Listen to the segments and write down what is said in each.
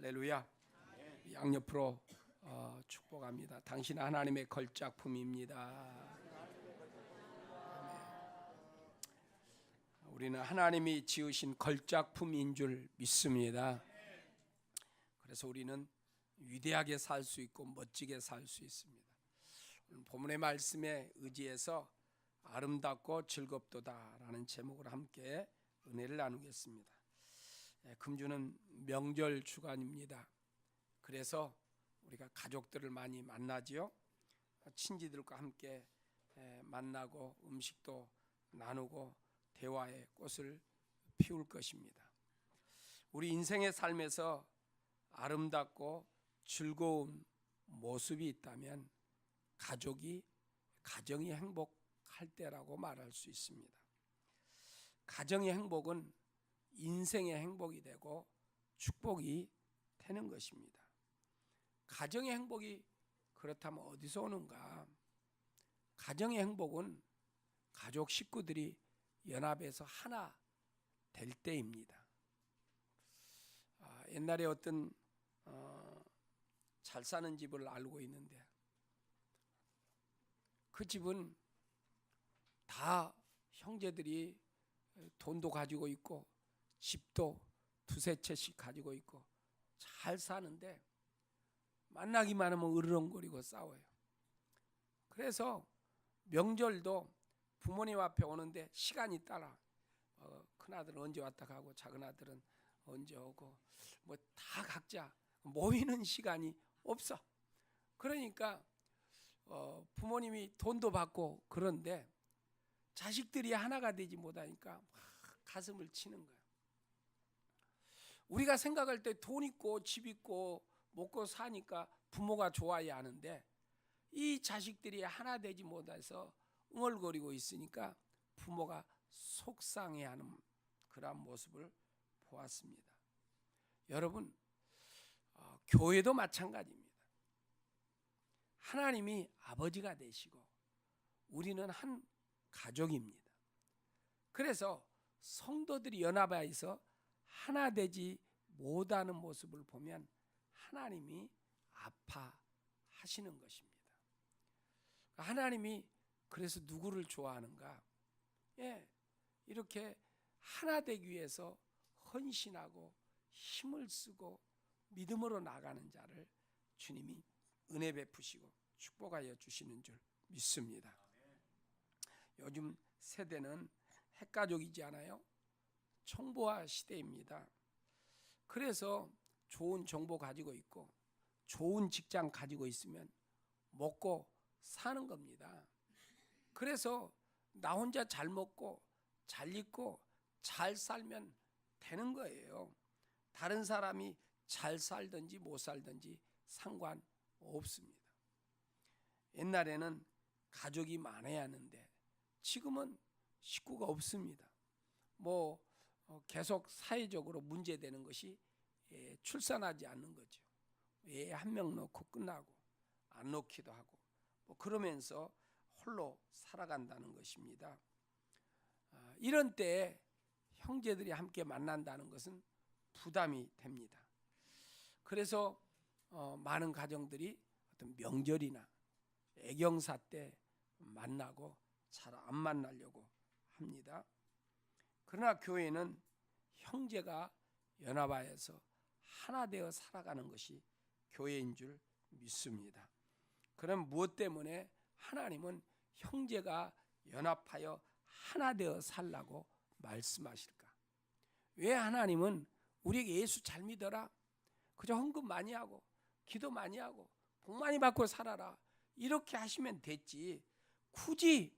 할렐루야. 양옆으로 축복합니다. 당신은 하나님의 걸작품입니다. 우리는 하나님이 지으신 걸작품인 줄 믿습니다. 그래서 우리는 위대하게 살 수 있고 멋지게 살 수 있습니다. 오늘 본문의 말씀에 의지해서 아름답고 즐겁도다라는 제목으로 함께 은혜를 나누겠습니다. 금주는 명절 주간입니다. 그래서 우리가 가족들을 많이 만나지요. 친지들과 함께 만나고 음식도 나누고 대화의 꽃을 피울 것입니다. 우리 인생의 삶에서 아름답고 즐거운 모습이 있다면 가정이 행복할 때라고 말할 수 있습니다. 가정의 행복은 인생의 행복이 되고 축복이 되는 것입니다. 가정의 행복이 그렇다면 어디서 오는가? 가정의 행복은 가족 식구들이 연합해서 하나 될 때입니다. 옛날에 어떤 잘 사는 집을 알고 있는데 그 집은 다 형제들이 돈도 가지고 있고 집도 두세 채씩 가지고 있고 잘 사는데 만나기만 하면 으르렁거리고 싸워요. 그래서 명절도 부모님 앞에 오는데 시간이 따라 큰아들은 언제 왔다 가고 작은아들은 언제 오고 뭐 다 각자 모이는 시간이 없어. 그러니까 부모님이 돈도 받고 그런데 자식들이 하나가 되지 못하니까 막 가슴을 치는 거야. 우리가 생각할 때 돈 있고 집 있고 먹고 사니까 부모가 좋아야 하는데 이 자식들이 하나 되지 못해서 웅얼거리고 있으니까 부모가 속상해하는 그런 모습을 보았습니다. 여러분, 교회도 마찬가지입니다. 하나님이 아버지가 되시고 우리는 한 가족입니다. 그래서 성도들이 연합하여서 하나 되지 못하는 모습을 보면 하나님이 아파하시는 것입니다. 하나님이 그래서 누구를 좋아하는가? 이렇게 하나 되기 위해서 헌신하고 힘을 쓰고 믿음으로 나가는 자를 주님이 은혜 베푸시고 축복하여 주시는 줄 믿습니다. 요즘 세대는 핵가족이지 않아요? 정보화 시대입니다. 그래서 좋은 정보 가지고 있고 좋은 직장 가지고 있으면 먹고 사는 겁니다. 그래서 나 혼자 잘 먹고 잘 입고 잘 살면 되는 거예요. 다른 사람이 잘 살든지 못 살든지 상관없습니다. 옛날에는 가족이 많아야 하는데 지금은 식구가 없습니다. 계속 사회적으로 문제되는 것이 출산하지 않는 거죠. 애 한 명 놓고 끝나고 안 놓기도 하고 그러면서 홀로 살아간다는 것입니다. 이런 때에 형제들이 함께 만난다는 것은 부담이 됩니다. 그래서 많은 가정들이 어떤 명절이나 애경사 때 만나고 잘 안 만나려고 합니다. 그러나 교회는 형제가 연합하여서 하나 되어 살아가는 것이 교회인 줄 믿습니다. 그럼 무엇 때문에 하나님은 형제가 연합하여 하나 되어 살라고 말씀하실까? 왜 하나님은 우리에게 예수 잘 믿어라, 그저 헌금 많이 하고 기도 많이 하고 복 많이 받고 살아라 이렇게 하시면 됐지, 굳이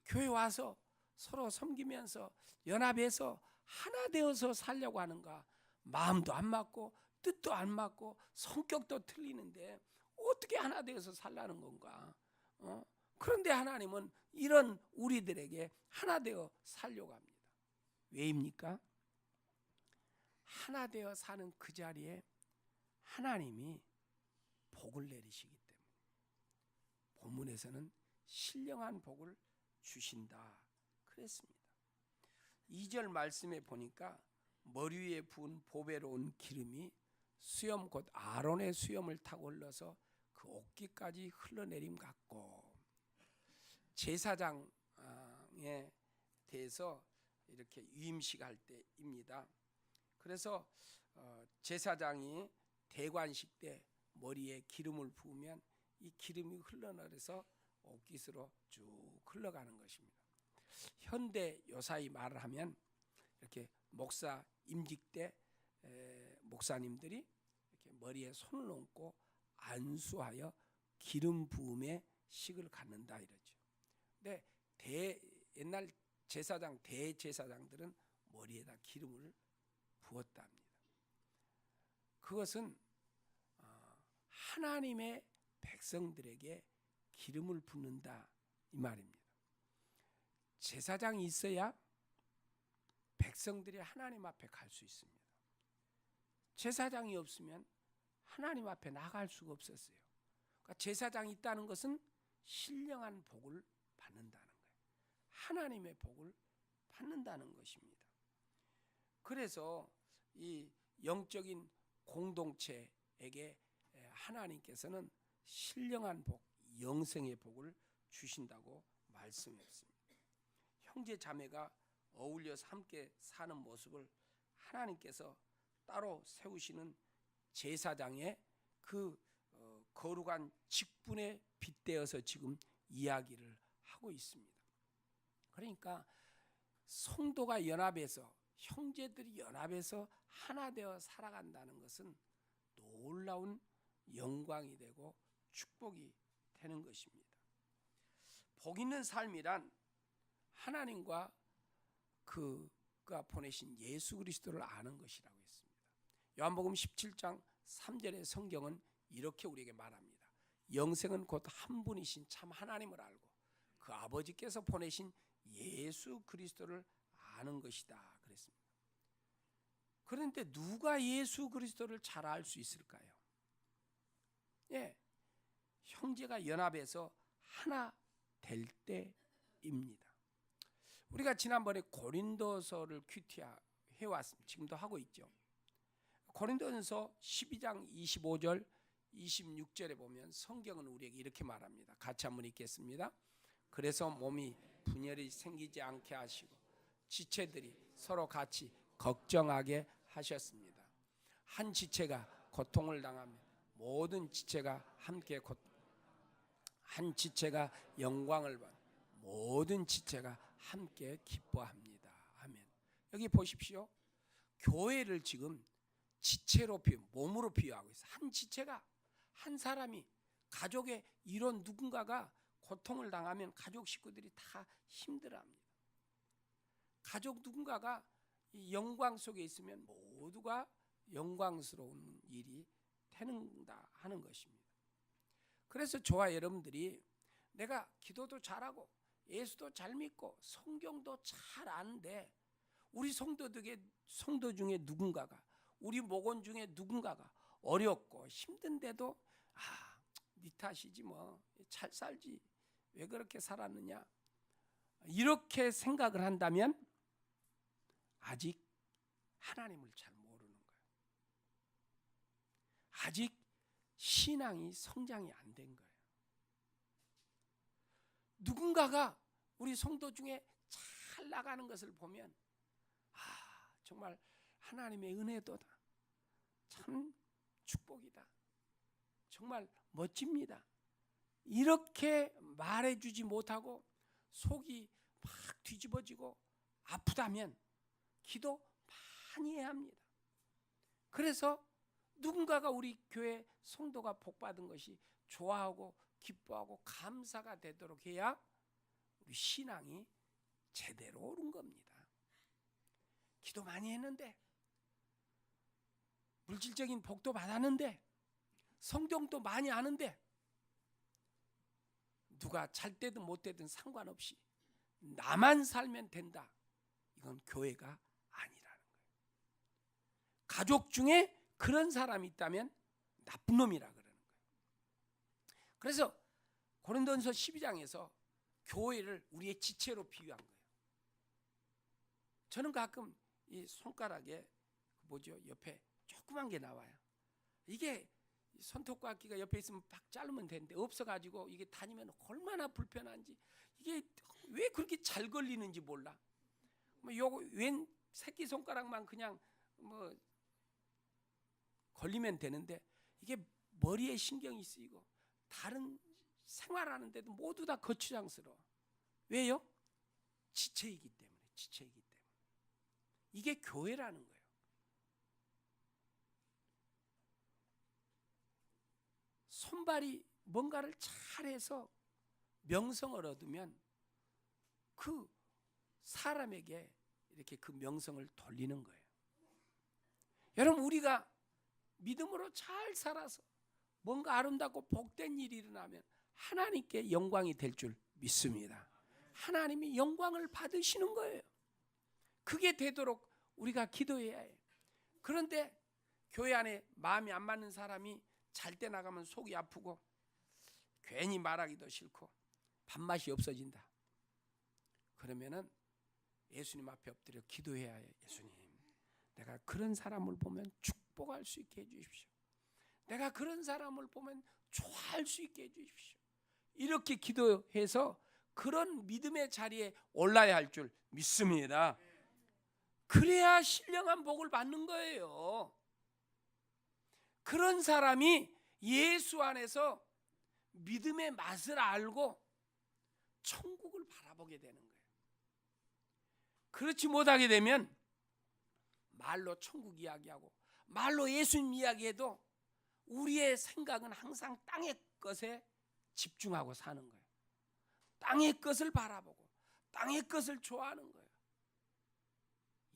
교회 와서 서로 섬기면서 연합해서 하나 되어서 살려고 하는가? 마음도 안 맞고 뜻도 안 맞고 성격도 틀리는데 어떻게 하나 되어서 살라는 건가? 그런데 하나님은 이런 우리들에게 하나 되어 살려고 합니다. 왜입니까? 하나 되어 사는 그 자리에 하나님이 복을 내리시기 때문에 본문에서는 신령한 복을 주신다 그랬습니다. 2절 말씀에 보니까 머리 위에 부은 보배로운 기름이 수염 곧 아론의 수염을 타고 흘러서 그 옥기까지 흘러내림 같고, 제사장에 대해서 이렇게 유임식 할 때입니다. 그래서 제사장이 대관식 때 머리에 기름을 부으면 이 기름이 흘러내려서 옥깃으로 쭉 흘러가는 것입니다. 현대 요사이 말을 하면 이렇게 목사 임직 때 목사님들이 이렇게 머리에 손을 얹고 안수하여 기름 부음의 식을 갖는다 이러죠. 근데 옛날 제사장 대제사장들은 머리에다 기름을 부었다 합니다. 그것은 하나님의 백성들에게 기름을 붓는다 이 말입니다. 제사장이 있어야 백성들이 하나님 앞에 갈 수 있습니다. 제사장이 없으면 하나님 앞에 나갈 수가 없었어요. 그러니까 제사장이 있다는 것은 신령한 복을 받는다는 거예요. 하나님의 복을 받는다는 것입니다. 그래서 이 영적인 공동체에게 하나님께서는 신령한 복, 영생의 복을 주신다고 말씀했습니다. 형제 자매가 어울려서 함께 사는 모습을 하나님께서 따로 세우시는 제사장의 그 거룩한 직분에 빗대어서 지금 이야기를 하고 있습니다. 그러니까 성도가 연합해서, 형제들이 연합해서 하나 되어 살아간다는 것은 놀라운 영광이 되고 축복이 되는 것입니다. 복 있는 삶이란 하나님과 그가 보내신 예수 그리스도를 아는 것이라고 했습니다. 요한복음 17장 3절의 성경은 이렇게 우리에게 말합니다. 영생은 곧 한 분이신 참 하나님을 알고 그 아버지께서 보내신 예수 그리스도를 아는 것이다 그랬습니다. 그런데 누가 예수 그리스도를 잘 알 수 있을까요? 형제가 연합해서 하나 될 때입니다. 우리가 지난번에 고린도서를 큐티해왔습니다. 지금도 하고 있죠. 고린도전서 12장 25절 26절에 보면 성경은 우리에게 이렇게 말합니다. 같이 한번 읽겠습니다. 그래서 몸이 분열이 생기지 않게 하시고 지체들이 서로 같이 걱정하게 하셨습니다. 한 지체가 고통을 당하면 모든 지체가 함께 한 지체가 영광을 받고 모든 지체가 함께 기뻐합니다. 아멘. 여기 보십시오. 교회를 지금 지체로 몸으로 비유하고 있어요. 한 지체가, 한 사람이, 가족의 이런 누군가가 고통을 당하면 가족 식구들이 다 힘들어합니다. 가족 누군가가 이 영광 속에 있으면 모두가 영광스러운 일이 되는다 하는 것입니다. 그래서 저와 여러분들이 내가 기도도 잘하고 예수도 잘 믿고 성경도 잘 아는데 우리 성도 중에 누군가가, 우리 목원 중에 누군가가 어렵고 힘든데도 네 탓이지 뭐 잘 살지 왜 그렇게 살았느냐 이렇게 생각을 한다면 아직 하나님을 잘 모르는 거예요. 아직 신앙이 성장이 안 된 거예요. 누군가가 우리 성도 중에 잘 나가는 것을 보면 정말 하나님의 은혜도다. 참 축복이다. 정말 멋집니다. 이렇게 말해주지 못하고 속이 막 뒤집어지고 아프다면 기도 많이 해야 합니다. 그래서 누군가가 우리 교회 성도가 복받은 것이 좋아하고 기뻐하고 감사가 되도록 해야 우리 신앙이 제대로 오른 겁니다. 기도 많이 했는데 물질적인 복도 받았는데 성경도 많이 아는데 누가 잘 되든 못 되든 상관없이 나만 살면 된다. 이건 교회가 아니라는 거예요. 가족 중에 그런 사람이 있다면 나쁜 놈이라 그러는 거예요. 그래서 고린도전서 12장에서 교회를 우리의 지체로 비유한 거예요. 저는 가끔 이 손가락에 옆에 조그만 게 나와요. 이게 손톱깎이가 옆에 있으면 팍 자르면 되는데 없어가지고 이게 다니면 얼마나 불편한지, 이게 왜 그렇게 잘 걸리는지 몰라. 뭐 요거 왼 새끼 손가락만 그냥 뭐 걸리면 되는데 이게 머리에 신경이 쓰이고 다른 생활하는데도 모두 다 거추장스러워. 왜요? 지체이기 때문에. 지체이기 때문에. 이게 교회라는 거예요. 손발이 뭔가를 잘해서 명성을 얻으면 그 사람에게 이렇게 그 명성을 돌리는 거예요. 여러분, 우리가 믿음으로 잘 살아서 뭔가 아름답고 복된 일이 일어나면 하나님께 영광이 될 줄 믿습니다. 하나님이 영광을 받으시는 거예요. 그게 되도록 우리가 기도해야 해요. 그런데 교회 안에 마음이 안 맞는 사람이 잘 때 나가면 속이 아프고 괜히 말하기도 싫고 밥맛이 없어진다. 그러면은 예수님 앞에 엎드려 기도해야 해요. 예수님, 내가 그런 사람을 보면 축복할 수 있게 해주십시오. 내가 그런 사람을 보면 좋아할 수 있게 해주십시오. 이렇게 기도해서 그런 믿음의 자리에 올라야 할 줄 믿습니다. 그래야 신령한 복을 받는 거예요. 그런 사람이 예수 안에서 믿음의 맛을 알고 천국을 바라보게 되는 거예요. 그렇지 못하게 되면 말로 천국 이야기하고 말로 예수님 이야기해도 우리의 생각은 항상 땅의 것에 집중하고 사는 거예요. 땅의 것을 바라보고 땅의 것을 좋아하는 거예요.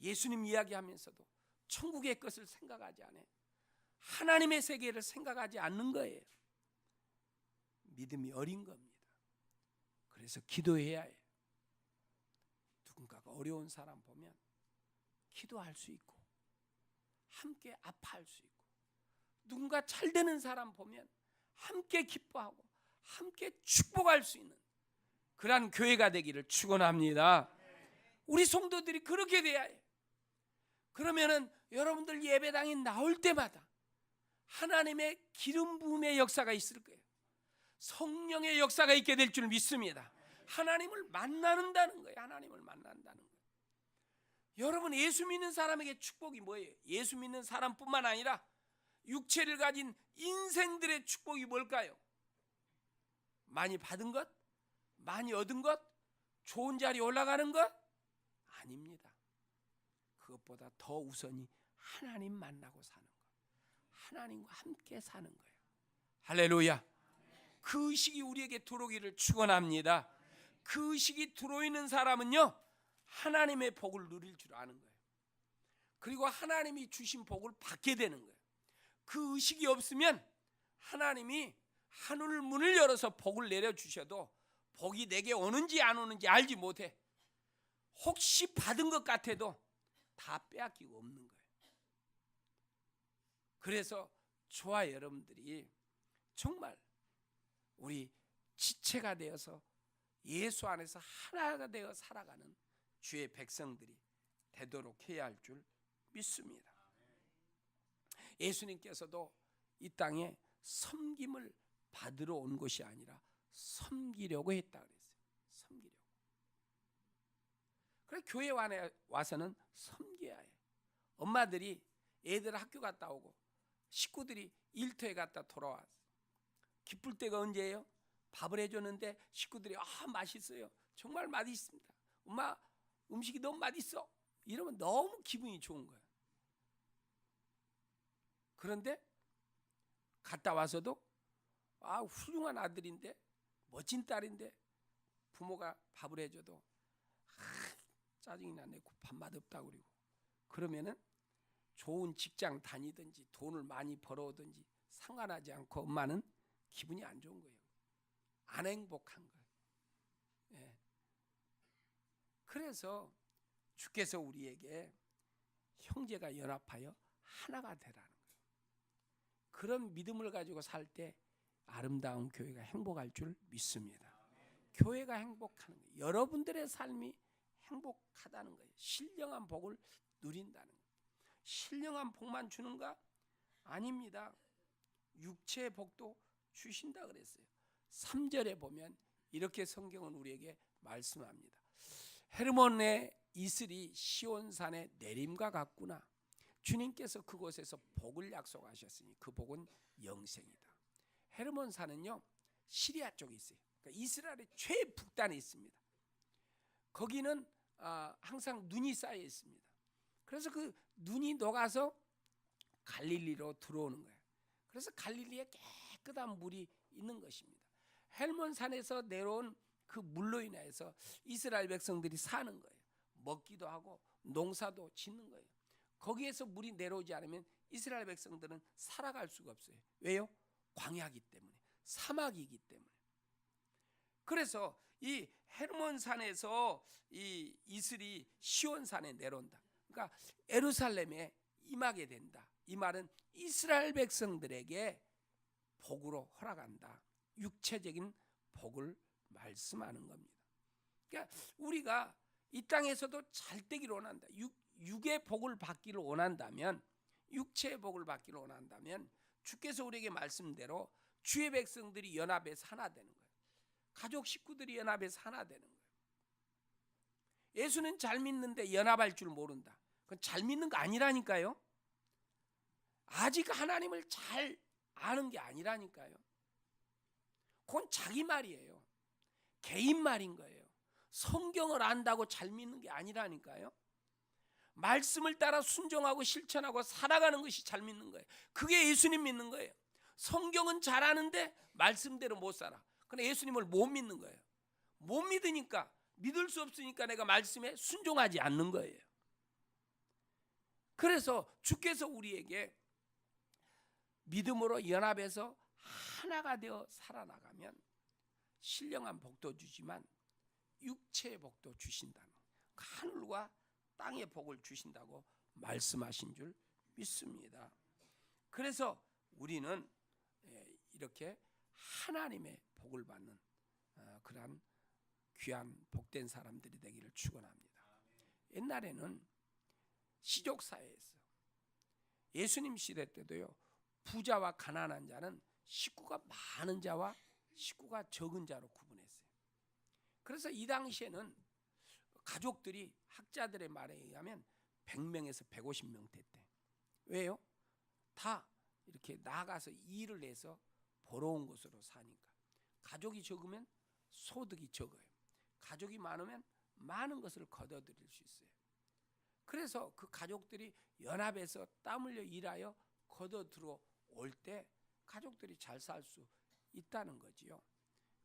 예수님 이야기하면서도 천국의 것을 생각하지 않아요. 하나님의 세계를 생각하지 않는 거예요. 믿음이 어린 겁니다. 그래서 기도해야 해요. 누군가가 어려운 사람 보면 기도할 수 있고 함께 아파할 수 있고, 누군가 잘 되는 사람 보면 함께 기뻐하고 함께 축복할 수 있는 그러한 교회가 되기를 축원합니다. 우리 성도들이 그렇게 돼야 해요. 그러면은 여러분들 예배당에 나올 때마다 하나님의 기름 부음의 역사가 있을 거예요. 성령의 역사가 있게 될 줄 믿습니다. 하나님을 만나는다는 거예요. 하나님을 만난다는 거예요. 여러분, 예수 믿는 사람에게 축복이 뭐예요? 예수 믿는 사람뿐만 아니라 육체를 가진 인생들의 축복이 뭘까요? 많이 받은 것? 많이 얻은 것? 좋은 자리에 올라가는 것? 아닙니다. 그것보다 더 우선이 하나님 만나고 사는 것, 하나님과 함께 사는 거예요. 할렐루야. 그 의식이 우리에게 들어오기를 축원합니다. 그 의식이 들어있는 사람은요, 하나님의 복을 누릴 줄 아는 거예요. 그리고 하나님이 주신 복을 받게 되는 거예요. 그 의식이 없으면 하나님이 하늘 문을 열어서 복을 내려주셔도 복이 내게 오는지 안 오는지 알지 못해. 혹시 받은 것 같아도 다 빼앗기고 없는 거예요. 그래서 저와 여러분들이 정말 우리 지체가 되어서 예수 안에서 하나가 되어 살아가는 주의 백성들이 되도록 해야 할 줄 믿습니다. 예수님께서도 이 땅에 섬김을 받으러 온 것이 아니라 섬기려고 했다 그랬어요. 섬기려고. 그래서 교회 안에 와서는 섬겨야 해요. 엄마들이 애들 학교 갔다 오고 식구들이 일터에 갔다 돌아와서 기쁠 때가 언제예요? 밥을 해줬는데 식구들이 맛있어요. 정말 맛있습니다. 엄마 음식이 너무 맛있어. 이러면 너무 기분이 좋은 거예요. 그런데 갔다 와서도 훌륭한 아들인데 멋진 딸인데 부모가 밥을 해줘도 짜증이 나네. 밥 맛없다고 그러고, 그러면은 좋은 직장 다니든지 돈을 많이 벌어오든지 상관하지 않고 엄마는 기분이 안 좋은 거예요. 안 행복한 거예요. 예. 그래서 주께서 우리에게 형제가 연합하여 하나가 되라는 거예요. 그런 믿음을 가지고 살 때 아름다운 교회가 행복할 줄 믿습니다. 교회가 행복하는 거예요. 여러분들의 삶이 행복하다는 거예요. 신령한 복을 누린다는 거예요. 신령한 복만 주는가? 아닙니다. 육체의 복도 주신다 그랬어요. 3절에 보면 이렇게 성경은 우리에게 말씀합니다. 헤르몬의 이슬이 시온산의 내림과 같구나. 주님께서 그곳에서 복을 약속하셨으니 그 복은 영생이다. 헤르몬산은요 시리아 쪽에 있어요. 그러니까 이스라엘의 최북단에 있습니다. 거기는 항상 눈이 쌓여 있습니다. 그래서 그 눈이 녹아서 갈릴리로 들어오는 거예요. 그래서 갈릴리에 깨끗한 물이 있는 것입니다. 헬몬산에서 내려온 그 물로 인해서 이스라엘 백성들이 사는 거예요. 먹기도 하고 농사도 짓는 거예요. 거기에서 물이 내려오지 않으면 이스라엘 백성들은 살아갈 수가 없어요. 왜요? 광야이기 때문에, 사막이기 때문에. 그래서 이 헤르몬산에서 이 이슬이 시온산에 내려온다. 그러니까 예루살렘에 임하게 된다. 이 말은 이스라엘 백성들에게 복으로 허락한다. 육체적인 복을 말씀하는 겁니다. 그러니까 우리가 이 땅에서도 잘 되기를 원한다. 육의 복을 받기를 원한다면, 육체의 복을 받기를 원한다면 주께서 우리에게 말씀대로 주의 백성들이 연합해서 하나 되는 거예요. 가족 식구들이 연합해서 하나 되는 거예요. 예수는 잘 믿는데 연합할 줄 모른다. 그건 잘 믿는 거 아니라니까요. 아직 하나님을 잘 아는 게 아니라니까요. 그건 자기 말이에요. 개인 말인 거예요. 성경을 안다고 잘 믿는 게 아니라니까요. 말씀을 따라 순종하고 실천하고 살아가는 것이 잘 믿는 거예요. 그게 예수님 믿는 거예요. 성경은 잘 아는데 말씀대로 못 살아. 그럼 예수님을 못 믿는 거예요. 못 믿으니까, 믿을 수 없으니까 내가 말씀에 순종하지 않는 거예요. 그래서 주께서 우리에게 믿음으로 연합해서 하나가 되어 살아나가면 신령한 복도 주지만 육체의 복도 주신다는, 하늘과 땅의 복을 주신다고 말씀하신 줄 믿습니다. 그래서 우리는 이렇게 하나님의 복을 받는 그러한 귀한 복된 사람들이 되기를 축원합니다. 옛날에는 시족사회에서 예수님 시대 때도요, 부자와 가난한 자는 식구가 많은 자와 식구가 적은 자로 구분했어요. 그래서 이 당시에는 가족들이 학자들의 말에 의하면 100명에서 150명 됐대. 왜요? 다 이렇게 나가서 일을 해서 벌어온 것으로 사니까. 가족이 적으면 소득이 적어요. 가족이 많으면 많은 것을 거둬들일 수 있어요. 그래서 그 가족들이 연합해서 땀 흘려 일하여 거둬 들어올 때 가족들이 잘 살 수 있다는 거지요.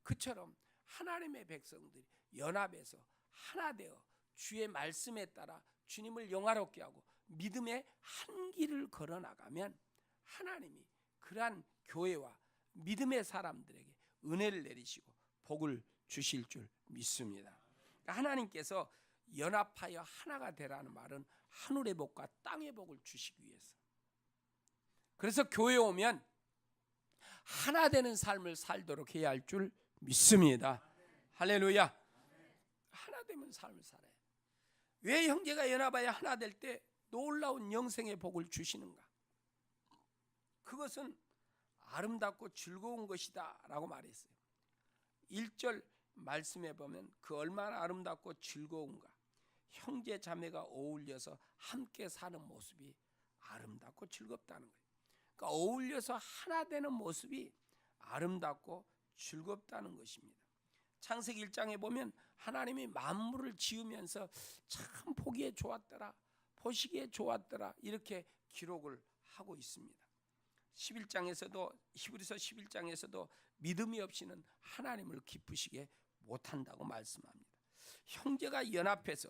그처럼 하나님의 백성들이 연합해서 하나 되어 주의 말씀에 따라 주님을 영화롭게 하고 믿음의 한 길을 걸어 나가면 하나님이 그러한 교회와 믿음의 사람들에게 은혜를 내리시고 복을 주실 줄 믿습니다. 하나님께서 연합하여 하나가 되라는 말은 하늘의 복과 땅의 복을 주시기 위해서. 그래서 교회에 오면 하나 되는 삶을 살도록 해야 할 줄 믿습니다. 할렐루야. 하나 되면 삶을 살아요. 왜 형제가 연합하여 하나 될 때 놀라운 영생의 복을 주시는가? 그것은 아름답고 즐거운 것이다 라고 말했어요. 1절 말씀해 보면 그 얼마나 아름답고 즐거운가. 형제 자매가 어울려서 함께 사는 모습이 아름답고 즐겁다는 거예요. 그러니까 어울려서 하나 되는 모습이 아름답고 즐겁다는 것입니다. 창세기 1장에 보면 하나님이 만물을 지으면서 참 보기에 좋았더라, 보시기에 좋았더라 이렇게 기록을 하고 있습니다. 11장에서도 히브리서 11장에서도 믿음이 없이는 하나님을 기쁘시게 못한다고 말씀합니다. 형제가 연합해서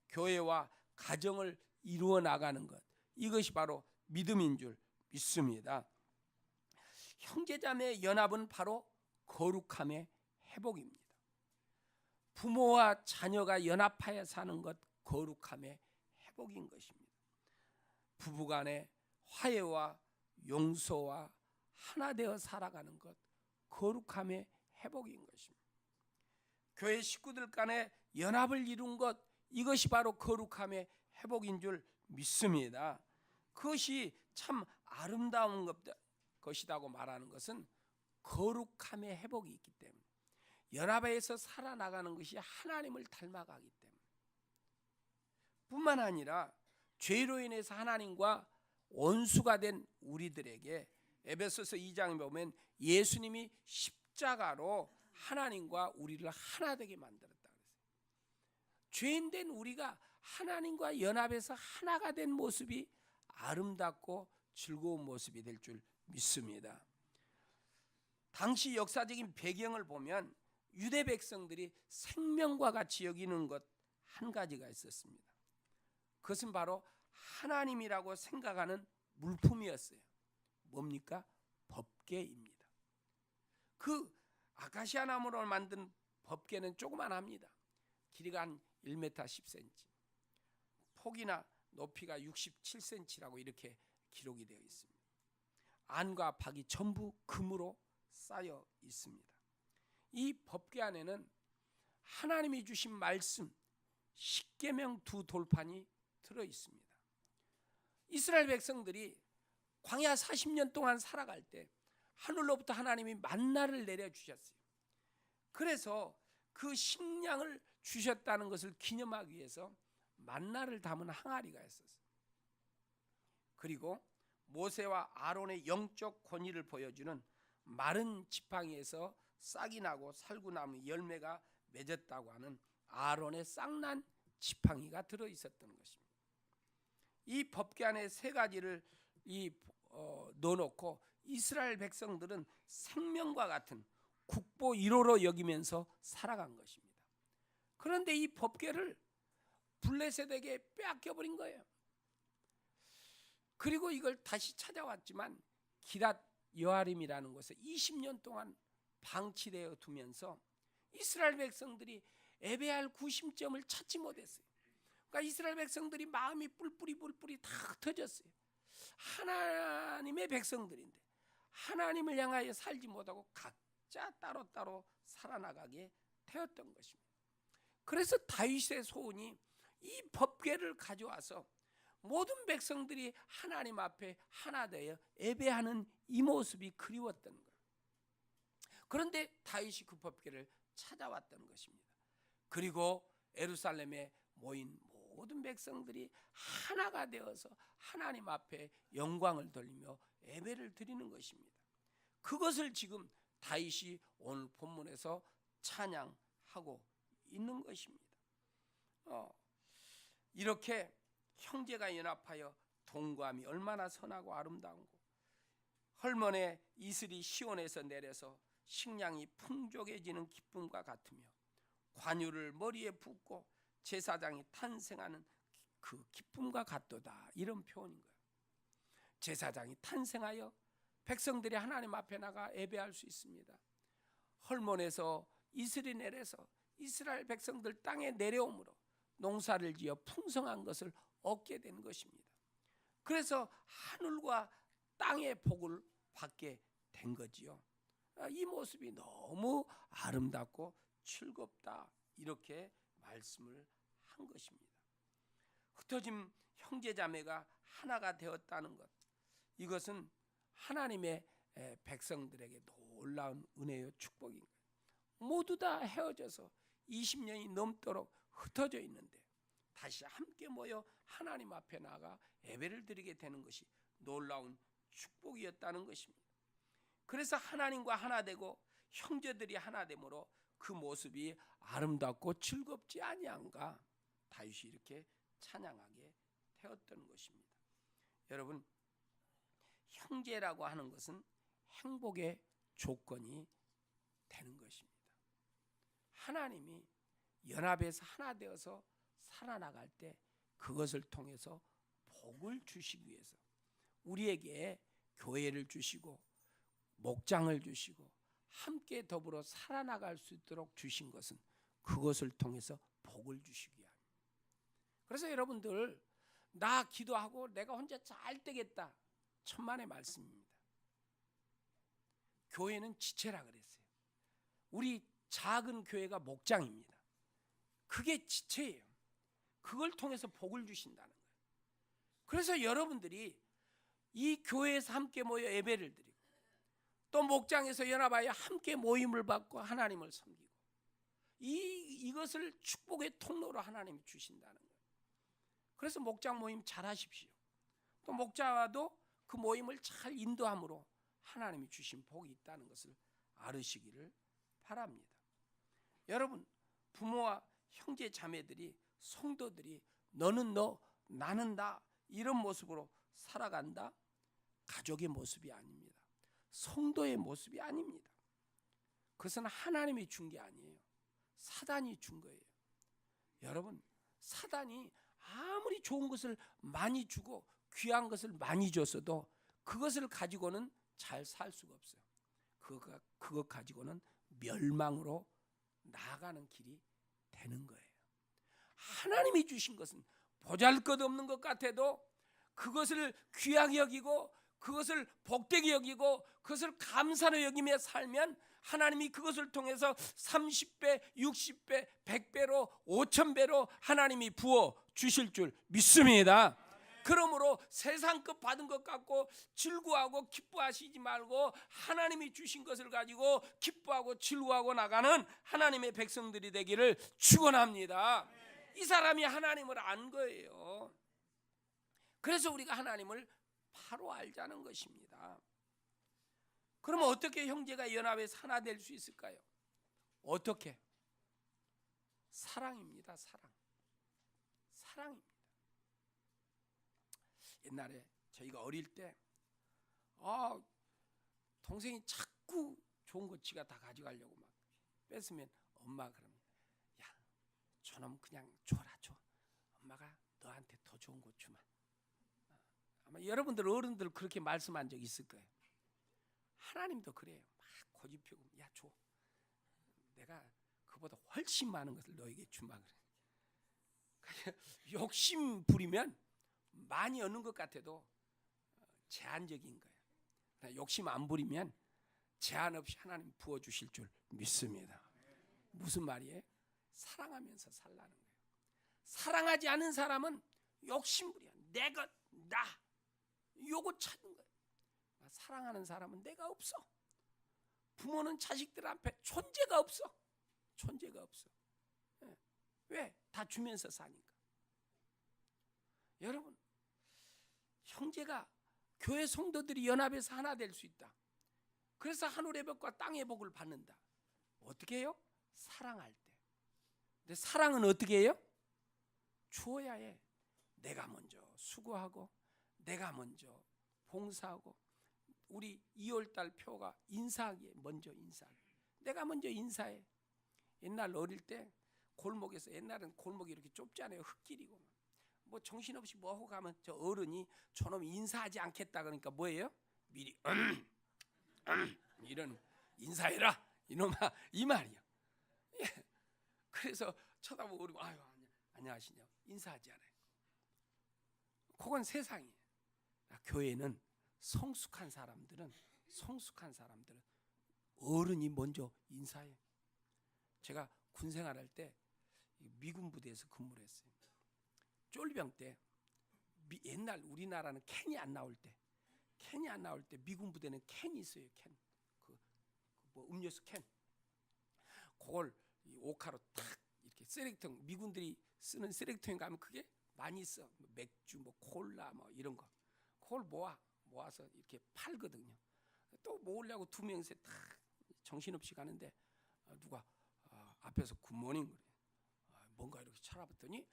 교회와 가정을 이루어 나가는 것, 이것이 바로 믿음인 줄 믿습니다. 형제자매의 연합은 바로 거룩함의 회복입니다. 부모와 자녀가 연합하여 사는 것, 거룩함의 회복인 것입니다. 부부간의 화해와 용서와 하나 되어 살아가는 것, 거룩함의 회복인 것입니다. 교회 식구들 간의 연합을 이룬 것, 이것이 바로 거룩함의 회복인 줄 믿습니다. 그것이 참 아름다운 것이라고 말하는 것은 거룩함의 회복이 있기 때문에, 연합에서 살아나가는 것이 하나님을 닮아가기 때문에, 뿐만 아니라 죄로 인해서 하나님과 원수가 된 우리들에게 에베소서 2장에 보면 예수님이 십자가로 하나님과 우리를 하나 되게 만들었다 그랬어요. 죄인된 우리가 하나님과 연합해서 하나가 된 모습이 아름답고 즐거운 모습이 될 줄 믿습니다. 당시 역사적인 배경을 보면 유대 백성들이 생명과 같이 여기는 것 한 가지가 있었습니다. 그것은 바로 하나님이라고 생각하는 물품이었어요. 뭡니까? 법궤입니다. 그 아카시아 나무로 만든 법궤는 조그만합니다. 길이가 한 1m 10cm, 폭이나 높이가 67cm라고 이렇게 기록이 되어 있습니다. 안과 박이 전부 금으로 쌓여 있습니다. 이 법궤 안에는 하나님이 주신 말씀 십계명 2돌판이 들어 있습니다. 이스라엘 백성들이 광야 40년 동안 살아갈 때 하늘로부터 하나님이 만나를 내려주셨어요. 그래서 그 식량을 주셨다는 것을 기념하기 위해서 만나를 담은 항아리가 있었어요. 그리고 모세와 아론의 영적 권위를 보여주는 마른 지팡이에서 싹이 나고 살구나무 열매가 맺었다고 하는 아론의 싹난 지팡이가 들어있었던 것입니다. 이 법궤 안에 세 가지를 넣어놓고 이스라엘 백성들은 생명과 같은 국보 1호로 여기면서 살아간 것입니다. 그런데 이 법궤를 블레셋에게 빼앗겨버린 거예요. 그리고 이걸 다시 찾아왔지만 기랏 여아림이라는 곳에 20년 동안 방치되어 두면서 이스라엘 백성들이 예배할 구심점을 찾지 못했어요. 그러니까 이스라엘 백성들이 마음이 뿔뿔이 다 흩어졌어요. 하나님의 백성들인데 하나님을 향하여 살지 못하고 각자 따로따로 살아나가게 되었던 것입니다. 그래서 다윗의 소원이 이 법궤를 가져와서 모든 백성들이 하나님 앞에 하나 되어 예배하는 이 모습이 그리웠던 거예요. 그런데 다윗이 그 법궤를 찾아왔던 것입니다. 그리고 예루살렘에 모인 모든 백성들이 하나가 되어서 하나님 앞에 영광을 돌리며 예배를 드리는 것입니다. 그것을 지금 다윗이 오늘 본문에서 찬양하고 있는 것입니다. 이렇게 형제가 연합하여 동거함이 얼마나 선하고 아름다운고, 헐몬의 이슬이 시온에서 내려서 식량이 풍족해지는 기쁨과 같으며 관유를 머리에 붓고 제사장이 탄생하는 그 기쁨과 같도다, 이런 표현인 거예요. 제사장이 탄생하여 백성들이 하나님 앞에 나가 예배할 수 있습니다. 헐몬에서 이슬이 내려서 이스라엘 백성들 땅에 내려오므로 농사를 지어 풍성한 것을 얻게 된 것입니다. 그래서 하늘과 땅의 복을 받게 된 거지요. 이 모습이 너무 아름답고 즐겁다, 이렇게 말씀을 한 것입니다. 흩어진 형제자매가 하나가 되었다는 것, 이것은 하나님의 백성들에게 놀라운 은혜요 축복인 거예요. 모두 다 헤어져서 20년이 넘도록 흩어져 있는데 다시 함께 모여 하나님 앞에 나가 예배를 드리게 되는 것이 놀라운 축복이었다는 것입니다. 그래서 하나님과 하나 되고 형제들이 하나 되므로 그 모습이 아름답고 즐겁지 아니한가, 다윗이 이렇게 찬양하게 되었던 것입니다. 여러분, 형제라고 하는 것은 행복의 조건이 되는 것입니다. 하나님이 연합해서 하나 되어서 살아나갈 때 그것을 통해서 복을 주시기 위해서 우리에게 교회를 주시고 목장을 주시고 함께 더불어 살아나갈 수 있도록 주신 것은 그것을 통해서 복을 주시기 위함입니다. 그래서 여러분들, 나 기도하고 내가 혼자 잘 되겠다, 천만의 말씀입니다. 교회는 지체라 그랬어요. 우리 작은 교회가 목장입니다. 그게 지체예요. 그걸 통해서 복을 주신다는 거예요. 그래서 여러분들이 이 교회에서 함께 모여 예배를 드리고 또 목장에서 연합하여 함께 모임을 받고 하나님을 섬기고 이것을 축복의 통로로 하나님이 주신다는 거예요. 그래서 목장 모임 잘 하십시오. 또 목자와도 그 모임을 잘 인도함으로 하나님이 주신 복이 있다는 것을 알으시기를 바랍니다. 여러분, 부모와 형제 자매들이, 성도들이 너는 너 나는 나 이런 모습으로 살아간다? 가족의 모습이 아닙니다. 성도의 모습이 아닙니다. 그것은 하나님이 준 게 아니에요. 사단이 준 거예요. 여러분, 사단이 아무리 좋은 것을 많이 주고 귀한 것을 많이 줬어도 그것을 가지고는 잘 살 수가 없어요. 그것 가지고는 멸망으로 나아가는 길이 되는 거예요. 하나님이 주신 것은 보잘것없는 것 같아도 그것을 귀하게 여기고 그것을 복되게 여기고 그것을 감사로 여기며 살면 하나님이 그것을 통해서 30배, 60배, 100배로 5000배로 하나님이 부어 주실 줄 믿습니다. 그러므로 세상 것 받은 것 갖고 즐거워하고 기뻐하시지 말고 하나님이 주신 것을 가지고 기뻐하고 즐거워하고 나가는 하나님의 백성들이 되기를 축원합니다. 이 사람이 하나님을 안 거예요. 그래서 우리가 하나님을 바로 알자는 것입니다. 그러면 어떻게 형제가 연합해서 하나 될 수 있을까요? 어떻게? 사랑입니다. 사랑입니다. 옛날에 저희가 어릴 때 동생이 자꾸 좋은 거 지가 다 가져가려고 막 뺏으면 엄마가 그러면 야, 저놈 그냥 줘라 줘. 엄마가 너한테 더 좋은 거 주마. 아마 여러분들 어른들 그렇게 말씀한 적 있을 거예요. 하나님도 그래요. 막 고집피고 야 줘. 내가 그보다 훨씬 많은 것을 너에게 주마 그래. 욕심 부리면 많이 얻는 것 같아도 제한적인 거예요. 욕심 안 부리면 제한 없이 하나님 부어주실 줄 믿습니다. 무슨 말이에요? 사랑하면서 살라는 거예요. 사랑하지 않은 사람은 욕심 부려. 내 것, 나 요거 찾는 거예요. 사랑하는 사람은 내가 없어. 부모는 자식들 앞에 존재가 없어. 왜? 다 주면서 사니까. 여러분, 형제가 교회 성도들이 연합해서 하나 될 수 있다. 그래서 하늘의 벽과 땅의 복을 받는다. 어떻게 해요? 사랑할 때. 근데 사랑은 어떻게 해요? 주어야 해. 내가 먼저 수고하고 내가 먼저 봉사하고 우리 2월달 표가 인사하기에 먼저 인사하고 내가 먼저 인사해. 옛날 어릴 때 골목에서 옛날엔 골목이 이렇게 좁잖아요. 흙길이고 뭐 정신없이 뭐 하고 가면 저 어른이 저놈 인사하지 않겠다 그러니까 뭐예요? 미리 이런 인사해라 이놈아 이 말이야. 예. 그래서 쳐다보고 그러고 아유 안녕하시냐고 인사하지 않아요. 그건 세상이에요. 교회는 성숙한 사람들은 어른이 먼저 인사해. 제가 군 생활할 때 미군 부대에서 근무를 했어요. 쫄병 때 옛날 우리나라는 캔이 안 나올 때 미군 부대는 캔이 있어요. 캔. 뭐 음료수 캔. 그걸 오카로 탁 이렇게 쓰레기통 미군들이 쓰는 쓰레기통에 가면 그게 많이 있어. 맥주, 뭐 콜라, 뭐 이런 거. 그걸 모아서 이렇게 팔거든요. 또 모으려고 두 명이서 딱 정신없이 가는데 누가 앞에서 굿모닝 그래. 뭔가 이렇게 쳐다봤더니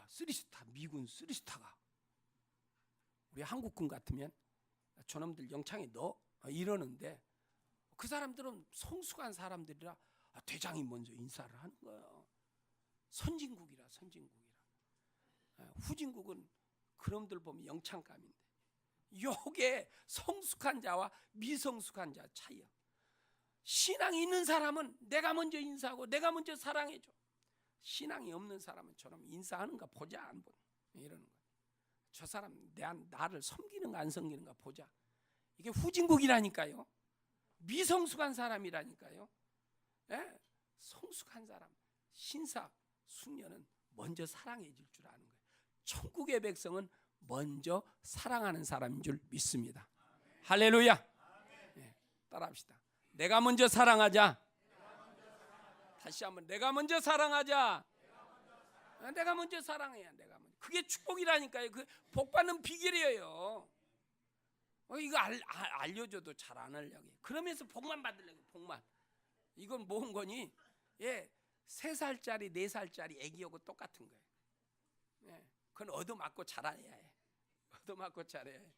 쓰리스타 미군 쓰리스타가 우리 한국군 같으면 저놈들 영창에 넣어 이러는데 그 사람들은 성숙한 사람들이라 대장이 먼저 인사를 하는 거예요. 선진국이라. 후진국은 그놈들 보면 영창감인데 요게 성숙한 자와 미성숙한 자 차이야. 신앙이 있는 사람은 내가 먼저 인사하고 내가 먼저 사랑해줘. 신앙이 없는 사람은 저놈 인사하는가 보자 안 보자 이러는 거야. 저 사람 나를 섬기는가 안 섬기는가 보자. 이게 후진국이라니까요. 미성숙한 사람이라니까요. 예? 성숙한 사람 신사 숙녀는 먼저 사랑해 줄 줄 아는 거예요. 천국의 백성은 먼저 사랑하는 사람인 줄 믿습니다. 할렐루야. 예. 따라합시다. 내가 먼저 사랑하자. 다시 한번 내가 먼저 사랑하자. 내가 먼저 사랑해야. 내가 먼저. 그게 축복이라니까요. 그 복 받는 비결이에요. 이거 알려줘도 잘 안 하려고. 그러면서 복만 받으려고. 복만. 이건 뭔 거니? 예, 3살짜리 4살짜리 애기하고 똑같은 거예요. 예, 그건 얻어맞고 자라야 해. 얻어맞고 자라야 해.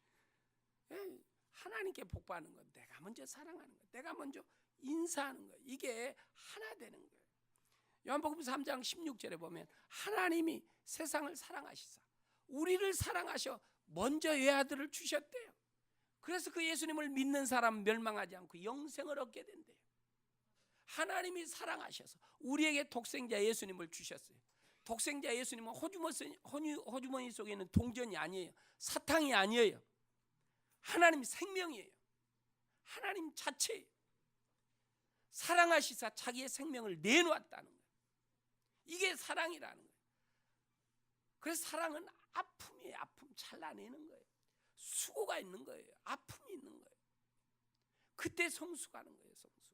예, 하나님께 복 받는 건 내가 먼저 사랑하는 거, 내가 먼저 인사하는 거, 이게 하나 되는 거예요. 요한복음 3장 16절에 보면 하나님이 세상을 사랑하시사 우리를 사랑하셔 먼저 외아들을 주셨대요. 그래서 그 예수님을 믿는 사람 멸망하지 않고 영생을 얻게 된대요. 하나님이 사랑하셔서 우리에게 독생자 예수님을 주셨어요. 독생자 예수님은 호주머니 속에 있는 동전이 아니에요. 사탕이 아니에요. 하나님 생명이에요. 하나님 자체예요. 사랑하시사 자기의 생명을 내놓았다는 거예요. 이게 사랑이라는 거예요. 그래서 사랑은 아픔이에요. 아픔 잘라내는 거예요. 수고가 있는 거예요. 아픔이 있는 거예요. 그때 성숙하는 거예요. 성숙.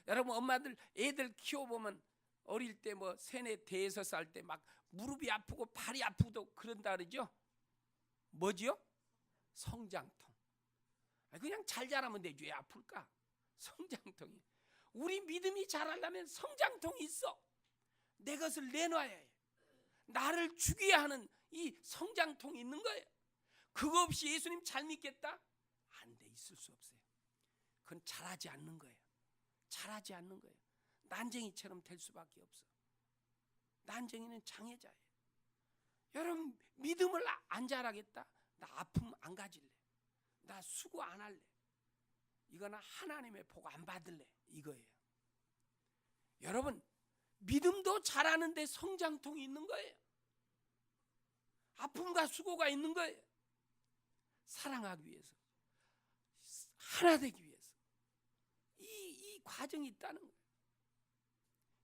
여러분 엄마들 애들 키워보면 어릴 때 뭐 3, 4살 때 막 무릎이 아프고 발이 아프고 그런다 그러죠. 뭐지요? 성장통. 그냥 잘 자라면 되지 왜 아플까? 성장통이. 우리 믿음이 자라려면 성장통이 있어. 내 것을 내놔야 해. 나를 죽여야 하는 이 성장통이 있는 거예요. 그거 없이 예수님 잘 믿겠다? 안 돼. 있을 수 없어요. 그건 자라지 않는 거예요. 자라지 않는 거예요. 난쟁이처럼 될 수밖에 없어. 난쟁이는 장애자예요. 여러분 믿음을 안 자라겠다? 나 아픔 안 가질래. 나 수고 안 할래. 이거는 하나님의 복 안 받을래. 이거예요. 여러분 믿음도 자라는데 성장통이 있는 거예요. 아픔과 수고가 있는 거예요. 사랑하기 위해서, 하나 되기 위해서 이 과정이 있다는 거예요.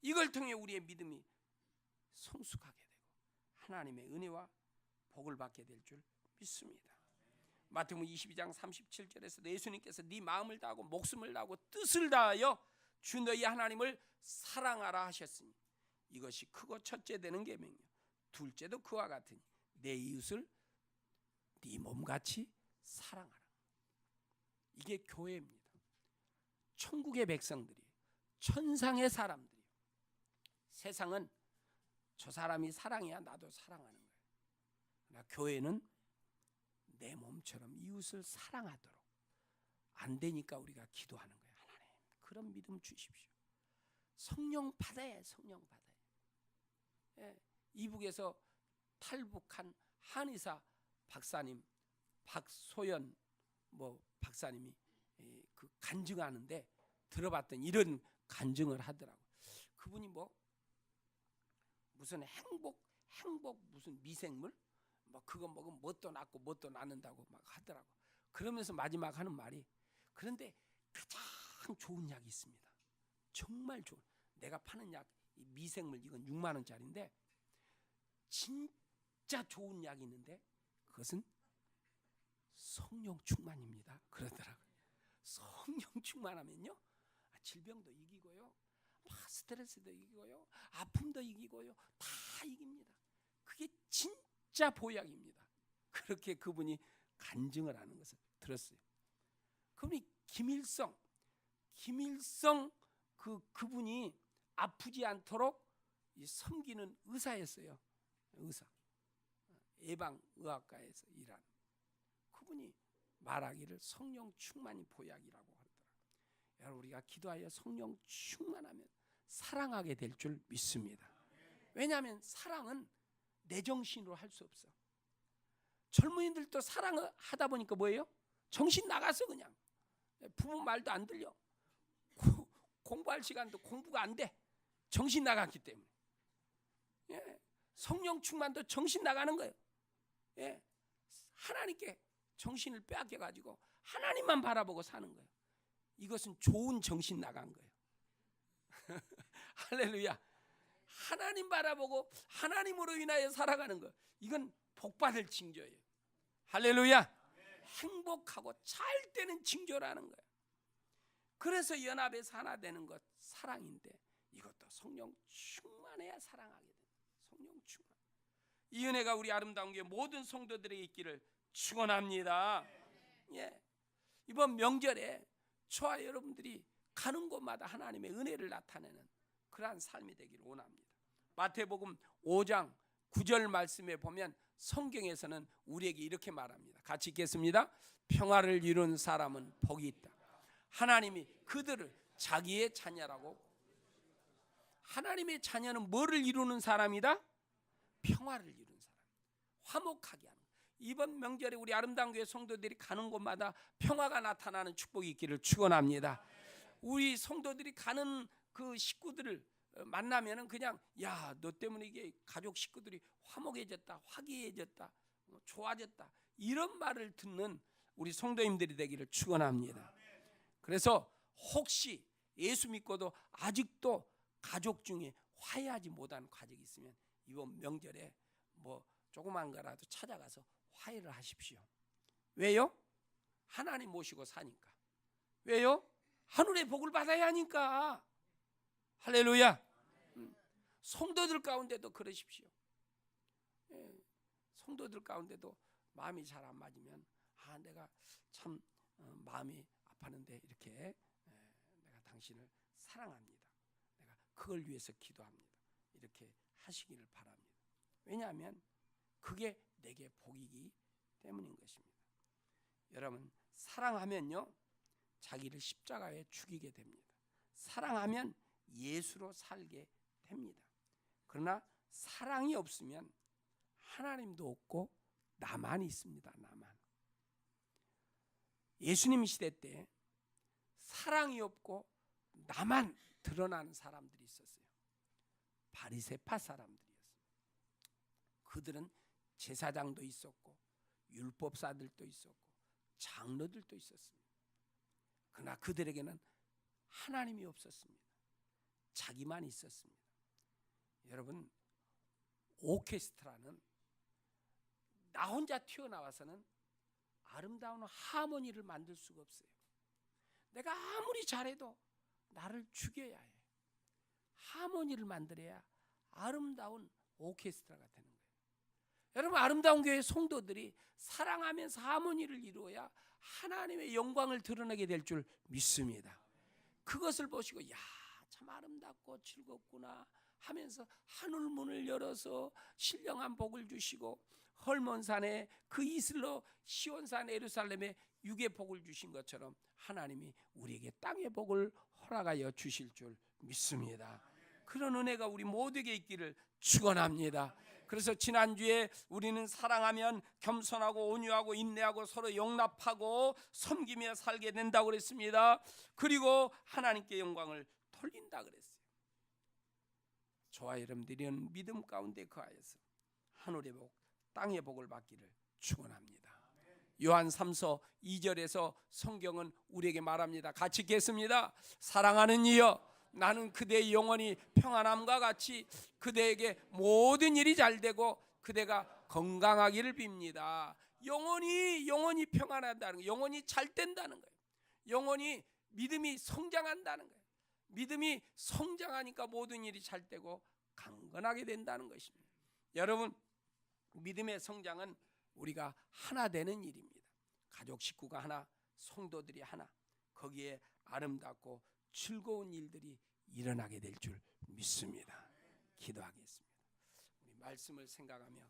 이걸 통해 우리의 믿음이 성숙하게 되고 하나님의 은혜와 복을 받게 될 줄 믿습니다. 마태복음 22장 37절에서 예수님께서 네 마음을 다하고 목숨을 다하고 뜻을 다하여 주 너희 하나님을 사랑하라 하셨으니 이것이 크고 첫째 되는 계명이요 둘째도 그와 같으니 내 이웃을 네 몸같이 사랑하라. 이게 교회입니다. 천국의 백성들이, 천상의 사람들이. 세상은 저 사람이 사랑해야 나도 사랑하는 거예요. 그러나 교회는 내 몸처럼 이웃을 사랑하도록 안 되니까 우리가 기도하는 거예요. 하나님 그런 믿음 주십시오. 성령 받아야 성령 받아야. 예, 이북에서 탈북한 한의사 박사님 박소연 박사님이 그 간증하는데 들어봤더니 이런 간증을 하더라고. 그분이 무슨 행복 무슨 미생물 그거 먹으면 뭣도 낫고 뭣도 낫는다고 막 하더라고. 그러면서 마지막 하는 말이 그런데 가장 좋은 약이 있습니다. 정말 좋은. 내가 파는 약 이 미생물 이건 6만 원짜리인데 진짜 좋은 약이 있는데 그것은 성령 충만입니다. 그러더라고요. 성령 충만하면요 질병도 이기고요 스트레스도 이기고요 아픔도 이기고요 다 이깁니다. 그게 진짜 보약입니다. 그렇게 그분이 간증을 하는 것을 들었어요. 그분이 김일성 그분이 아프지 않도록 섬기는 의사였어요. 의사. 예방의학과에서 일하는 그분이 말하기를 성령 충만이 보약이라고 하더라고요. 여러분 우리가 기도하여 성령 충만하면 사랑하게 될 줄 믿습니다. 왜냐하면 사랑은 내 정신으로 할 수 없어. 젊은이들도 사랑을 하다 보니까 뭐예요? 정신 나가서 그냥 부모 말도 안 들려. 공부할 시간도 공부가 안 돼. 정신 나갔기 때문에. 예. 성령 충만도 정신 나가는 거예요. 예. 하나님께 정신을 빼앗겨 가지고 하나님만 바라보고 사는 거예요. 이것은 좋은 정신 나간 거예요. 할렐루야. 하나님 바라보고 하나님으로 인하여 살아가는 거. 이건 복받을 징조예요. 할렐루야. 행복하고 잘 되는 징조라는 거예요. 그래서 연합해서 하나 되는 것 사랑인데 이것도 성령 충만해야 사랑하게 됩니다. 성령 충만. 이 은혜가 우리 아름다운 교회 모든 성도들에게 있기를 축원합니다. 예. 이번 명절에 저와 여러분들이 가는 곳마다 하나님의 은혜를 나타내는 그러한 삶이 되기를 원합니다. 마태복음 5장 9절 말씀에 보면 성경에서는 우리에게 이렇게 말합니다. 같이 읽겠습니다. 평화를 이룬 사람은 복이 있다. 하나님이 그들을 자기의 자녀라고. 하나님의 자녀는 뭐를 이루는 사람이다? 평화를 이루는 사람. 화목하게 하는. 이번 명절에 우리 아름다운 교회 성도들이 가는 곳마다 평화가 나타나는 축복이 있기를 축원합니다. 우리 성도들이 가는 그 식구들을 만나면은 그냥 야, 너 때문에 이게 가족 식구들이 화목해졌다, 화기해졌다, 좋아졌다 이런 말을 듣는 우리 성도님들이 되기를 축원합니다. 그래서 혹시 예수 믿고도 아직도 가족 중에 화해하지 못한 가족이 있으면 이번 명절에 뭐 조그만 거라도 찾아가서 화해를 하십시오. 왜요? 하나님 모시고 사니까. 왜요? 하늘의 복을 받아야 하니까. 할렐루야. 성도들 가운데도 그러십시오. 성도들 가운데도 마음이 잘 안 맞으면 내가 참 마음이 아팠는데 이렇게 내가 당신을 사랑합니다. 내가 그걸 위해서 기도합니다. 이렇게 하시기를 바랍니다. 왜냐하면 그게 내게 복이기 때문인 것입니다. 여러분 사랑하면요 자기를 십자가에 죽이게 됩니다. 사랑하면 예수로 살게 됩니다. 그러나 사랑이 없으면 하나님도 없고 나만 있습니다. 나만. 예수님 시대 때 사랑이 없고 나만 드러나는 사람들이 있었어요. 바리새파 사람들이었어요. 그들은 제사장도 있었고 율법사들도 있었고 장로들도 있었습니다. 그러나 그들에게는 하나님이 없었습니다. 자기만 있었습니다. 여러분 오케스트라는 나 혼자 튀어나와서는 아름다운 하모니를 만들 수가 없어요. 내가 아무리 잘해도 나를 죽여야 해. 하모니를 만들어야 아름다운 오케스트라가 되는 거예요. 여러분 아름다운 교회 성도들이 사랑하면서 하모니를 이루어야 하나님의 영광을 드러내게 될 줄 믿습니다. 그것을 보시고 야, 참 아름답고 즐겁구나 하면서 하늘 문을 열어서 신령한 복을 주시고 헐몬산에 그 이슬로 시온산 예루살렘에 육의 복을 주신 것처럼 하나님이 우리에게 땅의 복을 허락하여 주실 줄 믿습니다. 그런 은혜가 우리 모두에게 있기를 축원합니다. 그래서 지난주에 우리는 사랑하면 겸손하고 온유하고 인내하고 서로 용납하고 섬기며 살게 된다고 그랬습니다. 그리고 하나님께 영광을 돌린다 그랬어요. 저와 여러분들은 믿음 가운데 거하여서 하늘의 복, 땅의 복을 받기를 축원합니다. 요한 3서 2절에서 성경은 우리에게 말합니다. 같이 읽겠습니다. 사랑하는 이여, 나는 그대의 영혼이 평안함과 같이 그대에게 모든 일이 잘 되고 그대가 건강하기를 빕니다. 영혼이 평안하다는 거예요. 영혼이 잘 된다는 거예요. 영혼이 믿음이 성장한다는 거예요. 믿음이 성장하니까 모든 일이 잘 되고 강건하게 된다는 것입니다. 여러분 믿음의 성장은 우리가 하나 되는 일입니다. 가족 식구가 하나, 성도들이 하나, 거기에 아름답고 즐거운 일들이 일어나게 될 줄 믿습니다. 기도하겠습니다. 우리 말씀을 생각하며